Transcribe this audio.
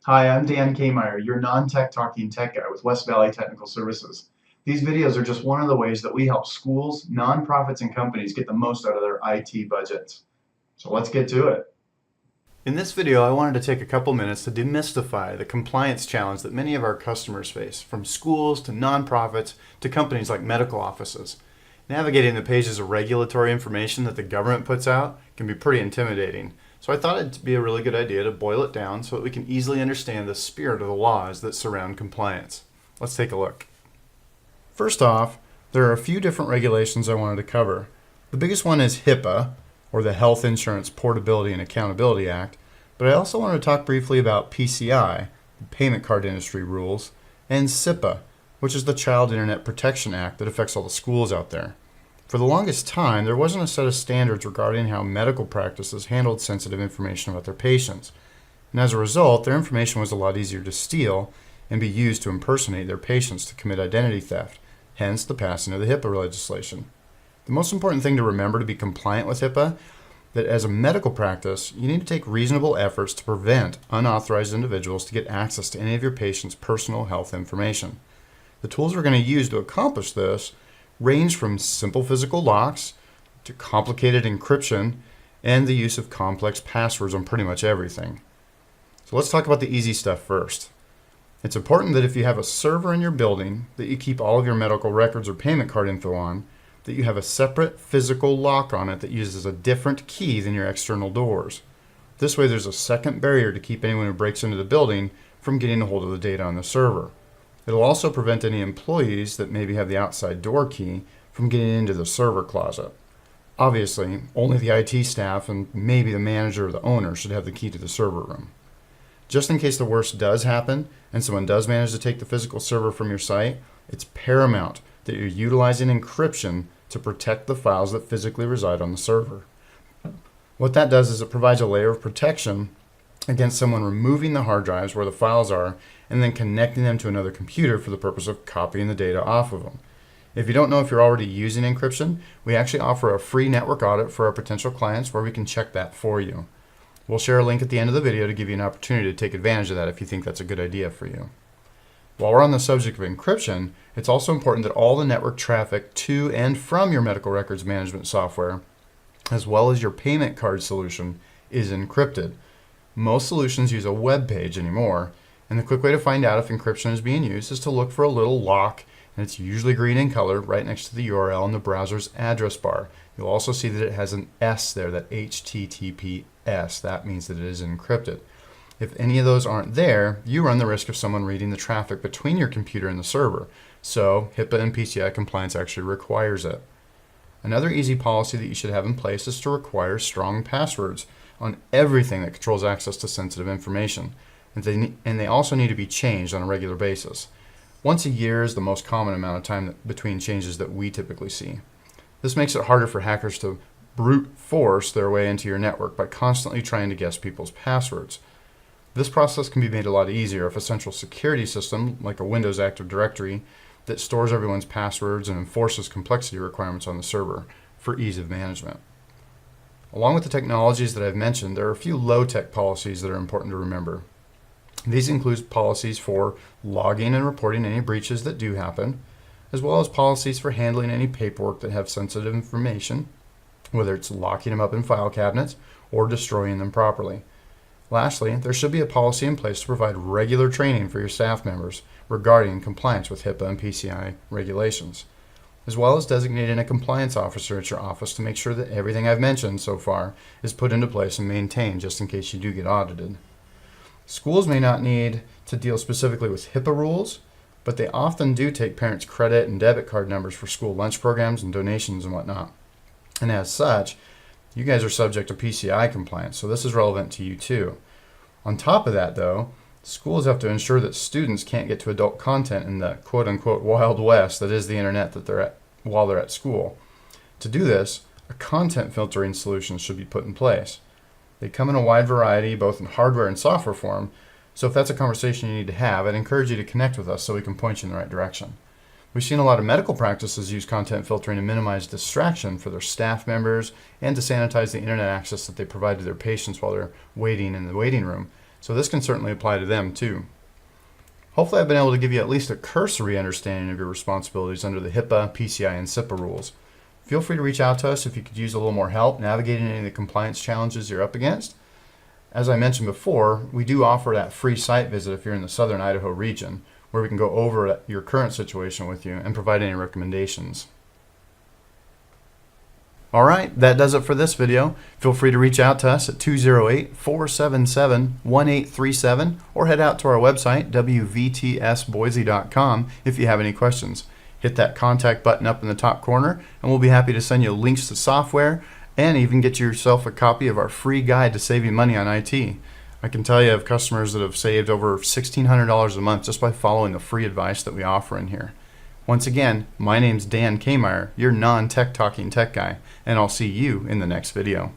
Hi, I'm Dan Kmeyer, your non-tech talking tech guy with West Valley Technical Services. These videos are just one of the ways that we help schools, nonprofits, and companies get the most out of their IT budgets. So let's get to it. In this video, I wanted to take a couple minutes to demystify the compliance challenge that many of our customers face, from schools to nonprofits to companies like medical offices. Navigating the pages of regulatory information that the government puts out can be pretty intimidating, so I thought it'd be a really good idea to boil it down so that we can easily understand the spirit of the laws that surround compliance. Let's take a look. First off, there are a few different regulations I wanted to cover. The biggest one is HIPAA, or the Health Insurance Portability and Accountability Act, but I also want to talk briefly about PCI, the Payment Card Industry Rules, and CIPA, which is the Child Internet Protection Act that affects all the schools out there. For the longest time, there wasn't a set of standards regarding how medical practices handled sensitive information about their patients, and as a result, their information was a lot easier to steal and be used to impersonate their patients to commit identity theft, hence the passing of the HIPAA legislation. The most important thing to remember to be compliant with HIPAA that as a medical practice, you need to take reasonable efforts to prevent unauthorized individuals to get access to any of your patient's personal health information. The tools we're going to use to accomplish this range from simple physical locks to complicated encryption and the use of complex passwords on pretty much everything. So let's talk about the easy stuff first. It's important that if you have a server in your building that you keep all of your medical records or payment card info on, that you have a separate physical lock on it that uses a different key than your external doors. This way there's a second barrier to keep anyone who breaks into the building from getting a hold of the data on the server. It'll also prevent any employees that maybe have the outside door key from getting into the server closet. Obviously, only the IT staff and maybe the manager or the owner should have the key to the server room. Just in case the worst does happen and someone does manage to take the physical server from your site, it's paramount that you're utilizing encryption to protect the files that physically reside on the server. What that does is it provides a layer of protection against someone removing the hard drives where the files are and then connecting them to another computer for the purpose of copying the data off of them. If you don't know if you're already using encryption, we actually offer a free network audit for our potential clients where we can check that for you. We'll share a link at the end of the video to give you an opportunity to take advantage of that if you think that's a good idea for you. While we're on the subject of encryption, it's also important that all the network traffic to and from your medical records management software, as well as your payment card solution, is encrypted. Most solutions use a web page anymore, and the quick way to find out if encryption is being used is to look for a little lock, and it's usually green in color right next to the URL in the browser's address bar. You'll also see that it has an S there, that HTTPS. That means that it is encrypted. If any of those aren't there, you run the risk of someone reading the traffic between your computer and the server. So HIPAA and PCI compliance actually requires it. Another easy policy that you should have in place is to require strong passwords on everything that controls access to sensitive information. And they also need to be changed on a regular basis. Once a year is the most common amount of time between changes that we typically see. This makes it harder for hackers to brute force their way into your network by constantly trying to guess people's passwords. This process can be made a lot easier if a central security system, like a Windows Active Directory, that stores everyone's passwords and enforces complexity requirements on the server for ease of management. Along with the technologies that I've mentioned, there are a few low-tech policies that are important to remember. These include policies for logging and reporting any breaches that do happen, as well as policies for handling any paperwork that have sensitive information, whether it's locking them up in file cabinets or destroying them properly. Lastly, there should be a policy in place to provide regular training for your staff members regarding compliance with HIPAA and PCI regulations, as well as designating a compliance officer at your office to make sure that everything I've mentioned so far is put into place and maintained just in case you do get audited. Schools may not need to deal specifically with HIPAA rules, but they often do take parents' credit and debit card numbers for school lunch programs and donations and whatnot. And as such, you guys are subject to PCI compliance, so this is relevant to you too. On top of that, though, schools have to ensure that students can't get to adult content in the quote-unquote Wild West that is the internet that they're at while they're at school. To do this, a content filtering solution should be put in place. They come in a wide variety, both in hardware and software form, so if that's a conversation you need to have, I'd encourage you to connect with us so we can point you in the right direction. We've seen a lot of medical practices use content filtering to minimize distraction for their staff members and to sanitize the internet access that they provide to their patients while they're waiting in the waiting room. So this can certainly apply to them too. Hopefully I've been able to give you at least a cursory understanding of your responsibilities under the HIPAA, PCI, and SIPA rules. Feel free to reach out to us if you could use a little more help navigating any of the compliance challenges you're up against. As I mentioned before, we do offer that free site visit if you're in the southern Idaho region, where we can go over your current situation with you and provide any recommendations. All right, that does it for this video. Feel free to reach out to us at 208-477-1837 or head out to our website, wvtsboise.com, if you have any questions. Hit that contact button up in the top corner, and we'll be happy to send you links to software and even get yourself a copy of our free guide to saving money on IT. I can tell you of customers that have saved over $1,600 a month just by following the free advice that we offer in here. Once again, my name's Dan Kmeyer, your non-tech talking tech guy, and I'll see you in the next video.